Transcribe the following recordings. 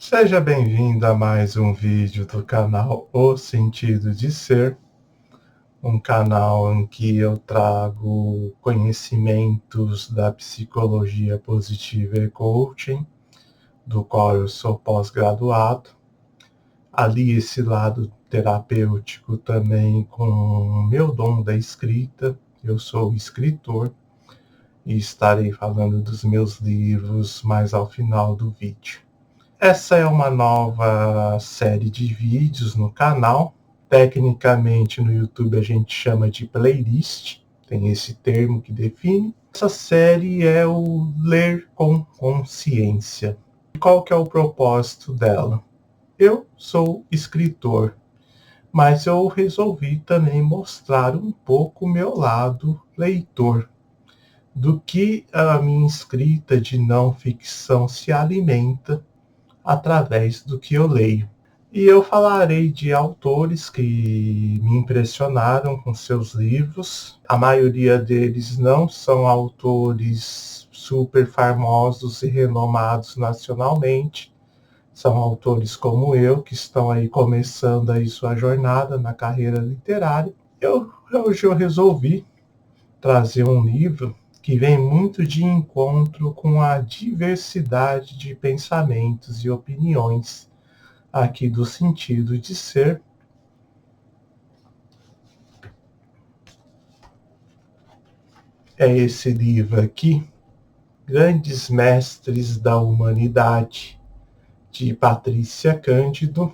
Seja bem-vindo a mais um vídeo do canal O Sentido de Ser, um canal em que eu trago conhecimentos da psicologia positiva e coaching, do qual eu sou pós-graduado. Ali esse lado terapêutico também com o meu dom da escrita. Eu sou escritor e estarei falando dos meus livros mais ao final do vídeo. Essa é uma nova série de vídeos no canal. Tecnicamente no YouTube a gente chama de playlist, tem esse termo que define. Essa série é o Ler com Consciência. E qual que é o propósito dela? Eu sou escritor, mas eu resolvi também mostrar um pouco o meu lado leitor, do que a minha escrita de não ficção se alimenta através do que eu leio. E eu falarei de autores que me impressionaram com seus livros. A maioria deles não são autores super famosos e renomados nacionalmente. São autores como eu, que estão aí começando aí sua jornada na carreira literária. Hoje eu resolvi trazer um livro que vem muito de encontro com a diversidade de pensamentos e opiniões aqui do Sentido de Ser. É esse livro aqui, Grandes Mestres da Humanidade, de Patrícia Cândido.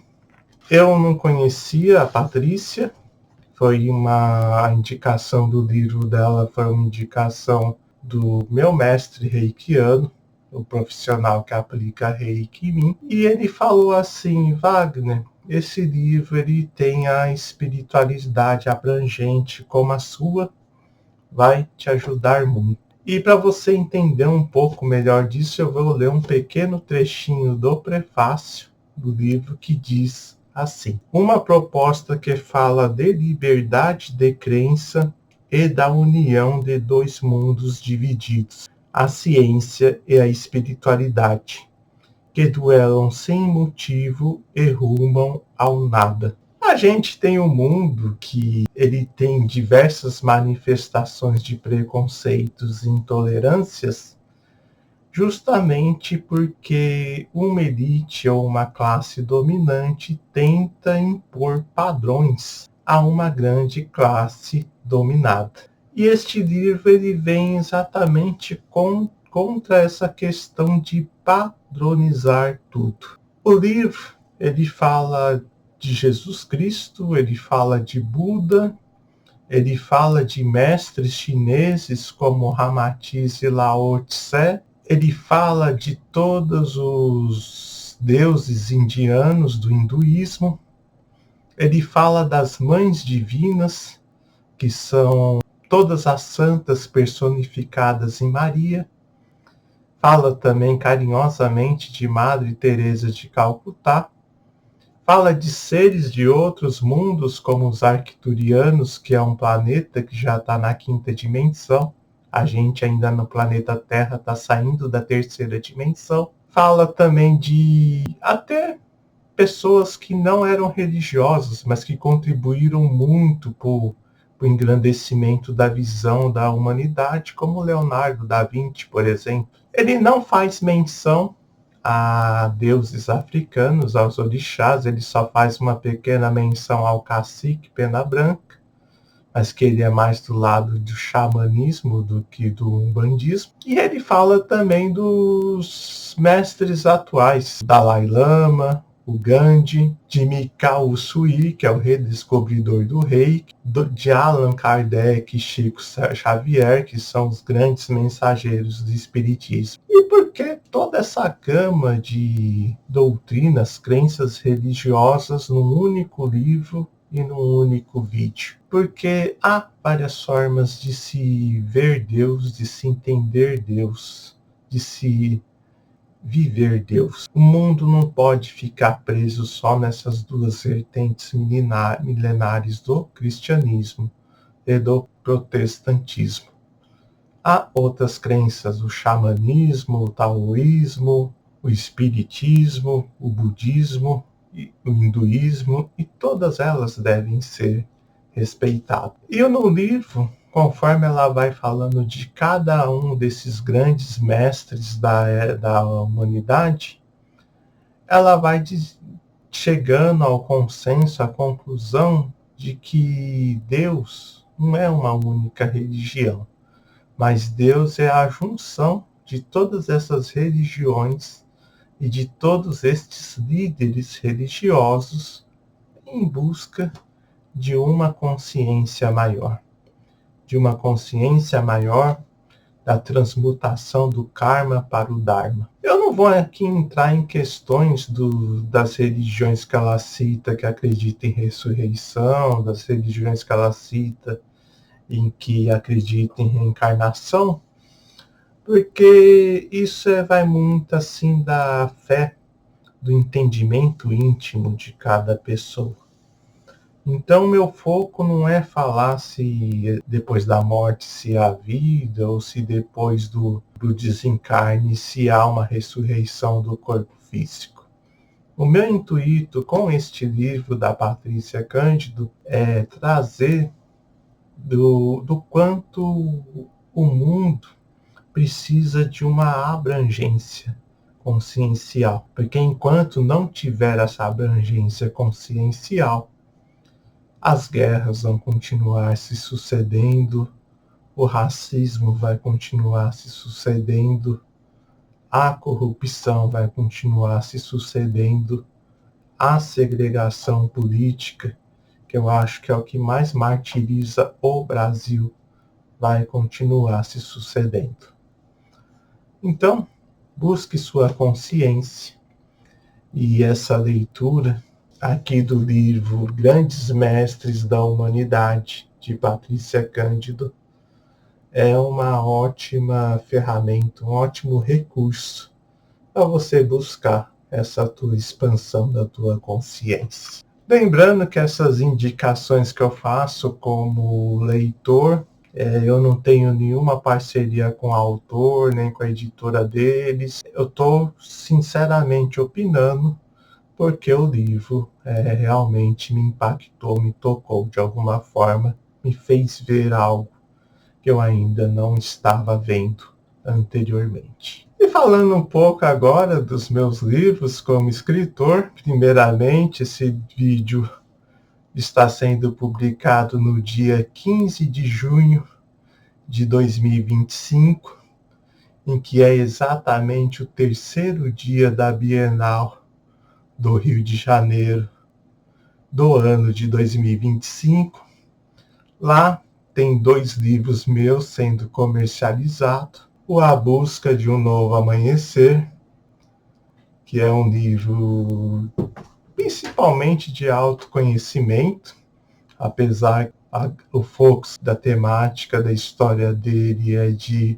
Eu não conhecia a Patrícia, foi uma indicação do livro dela, foi uma indicação do meu mestre reikiano, o profissional que aplica reiki em mim, e ele falou assim: Wagner, esse livro ele tem a espiritualidade abrangente como a sua, vai te ajudar muito. E para você entender um pouco melhor disso, eu vou ler um pequeno trechinho do prefácio do livro que diz assim: uma proposta que fala de liberdade de crença e da união de dois mundos divididos, a ciência e a espiritualidade, que duelam sem motivo e rumam ao nada. A gente tem um mundo que ele tem diversas manifestações de preconceitos e intolerâncias, justamente porque uma elite ou uma classe dominante tenta impor padrões a uma grande classe dominada. E este livro ele vem exatamente contra essa questão de padronizar tudo. O livro ele fala de Jesus Cristo, ele fala de Buda, ele fala de mestres chineses como Ramatiz e Lao Tse, ele fala de todos os deuses indianos do hinduísmo, ele fala das mães divinas, que são todas as santas personificadas em Maria, fala também carinhosamente de Madre Teresa de Calcutá, fala de seres de outros mundos, como os arcturianos, que é um planeta que já está na quinta dimensão. A gente ainda no planeta Terra está saindo da terceira dimensão. Fala também de até pessoas que não eram religiosas, mas que contribuíram muito para o engrandecimento da visão da humanidade, como Leonardo da Vinci, por exemplo. Ele não faz menção a deuses africanos, aos orixás, ele só faz uma pequena menção ao cacique Pena Branca, mas que ele é mais do lado do xamanismo do que do umbandismo. E ele fala também dos mestres atuais, Dalai Lama, o Gandhi, de Mikao Usui, que é o redescobridor do reiki, de Allan Kardec e Chico Xavier, que são os grandes mensageiros do espiritismo. E por que toda essa gama de doutrinas, crenças religiosas num único livro e num único vídeo? Porque há várias formas de se ver Deus, de se entender Deus, de se viver Deus. O mundo não pode ficar preso só nessas duas vertentes milenares do cristianismo e do protestantismo. Há outras crenças, o xamanismo, o taoísmo, o espiritismo, o budismo, o hinduísmo, e todas elas devem ser respeitadas. E no livro, conforme ela vai falando de cada um desses grandes mestres da humanidade, ela vai chegando ao consenso, à conclusão de que Deus não é uma única religião, mas Deus é a junção de todas essas religiões e de todos estes líderes religiosos em busca de uma consciência maior, da transmutação do karma para o dharma. Eu não vou aqui entrar em questões das religiões que ela cita que acreditam em ressurreição, das religiões que ela cita em que acreditam em reencarnação, porque isso vai muito assim da fé, do entendimento íntimo de cada pessoa. Então, meu foco não é falar se depois da morte se há vida, ou se depois do desencarne se há uma ressurreição do corpo físico. O meu intuito com este livro da Patrícia Cândido é trazer do quanto o mundo precisa de uma abrangência consciencial. Porque enquanto não tiver essa abrangência consciencial, as guerras vão continuar se sucedendo, o racismo vai continuar se sucedendo, a corrupção vai continuar se sucedendo, a segregação política, que eu acho que é o que mais martiriza o Brasil, vai continuar se sucedendo. Então, busque sua consciência, e essa leitura aqui do livro Grandes Mestres da Humanidade, de Patrícia Cândido, é uma ótima ferramenta, um ótimo recurso para você buscar essa tua expansão da tua consciência. Lembrando que essas indicações que eu faço como leitor, eu não tenho nenhuma parceria com o autor, nem com a editora deles. Eu estou sinceramente opinando porque o livro realmente me impactou, me tocou de alguma forma, me fez ver algo que eu ainda não estava vendo anteriormente. E falando um pouco agora dos meus livros como escritor, primeiramente esse vídeo está sendo publicado no dia 15 de junho de 2025, em que é exatamente o terceiro dia da Bienal do Rio de Janeiro do ano de 2025. Lá tem 2 livros meus sendo comercializados. O A Busca de um Novo Amanhecer, que é um livro principalmente de autoconhecimento, apesar o foco da temática da história dele é de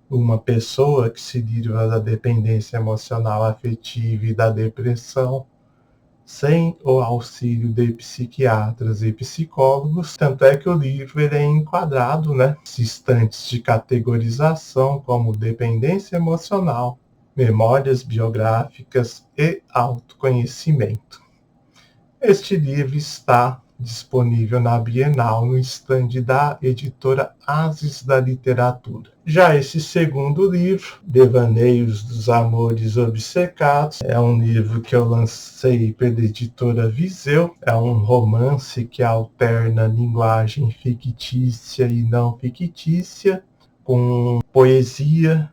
uma pessoa que se livra da dependência emocional afetiva e da depressão, sem o auxílio de psiquiatras e psicólogos. Tanto é que o livro ele é enquadrado, instantes de categorização como dependência emocional, memórias biográficas e autoconhecimento. Este livro está disponível na Bienal no estande da editora Ases da Literatura. Já esse segundo livro, Devaneios dos Amores Obcecados, é um livro que eu lancei pela editora Viseu. É um romance que alterna linguagem fictícia e não fictícia, com poesia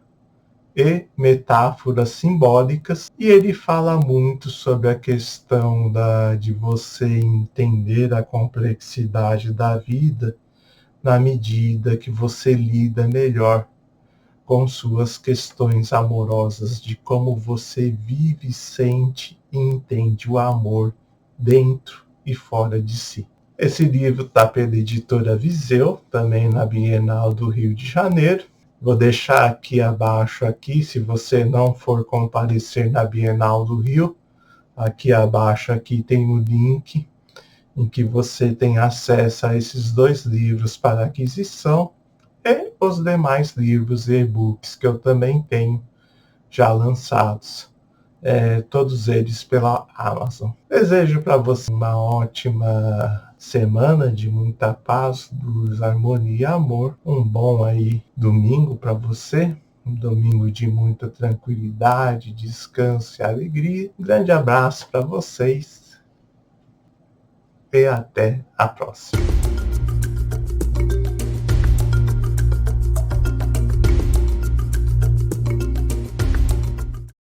e metáforas simbólicas, e ele fala muito sobre a questão de você entender a complexidade da vida na medida que você lida melhor com suas questões amorosas, de como você vive, sente e entende o amor dentro e fora de si. Esse livro está pela editora Viseu, também na Bienal do Rio de Janeiro. Vou deixar aqui abaixo, se você não for comparecer na Bienal do Rio, aqui abaixo tem o link em que você tem acesso a esses 2 livros para aquisição e os demais livros e e-books que eu também tenho já lançados todos eles pela Amazon. Desejo para você uma ótima semana de muita paz, luz, harmonia e amor. Um bom aí domingo para você. Um domingo de muita tranquilidade, descanso e alegria. Um grande abraço para vocês e até a próxima.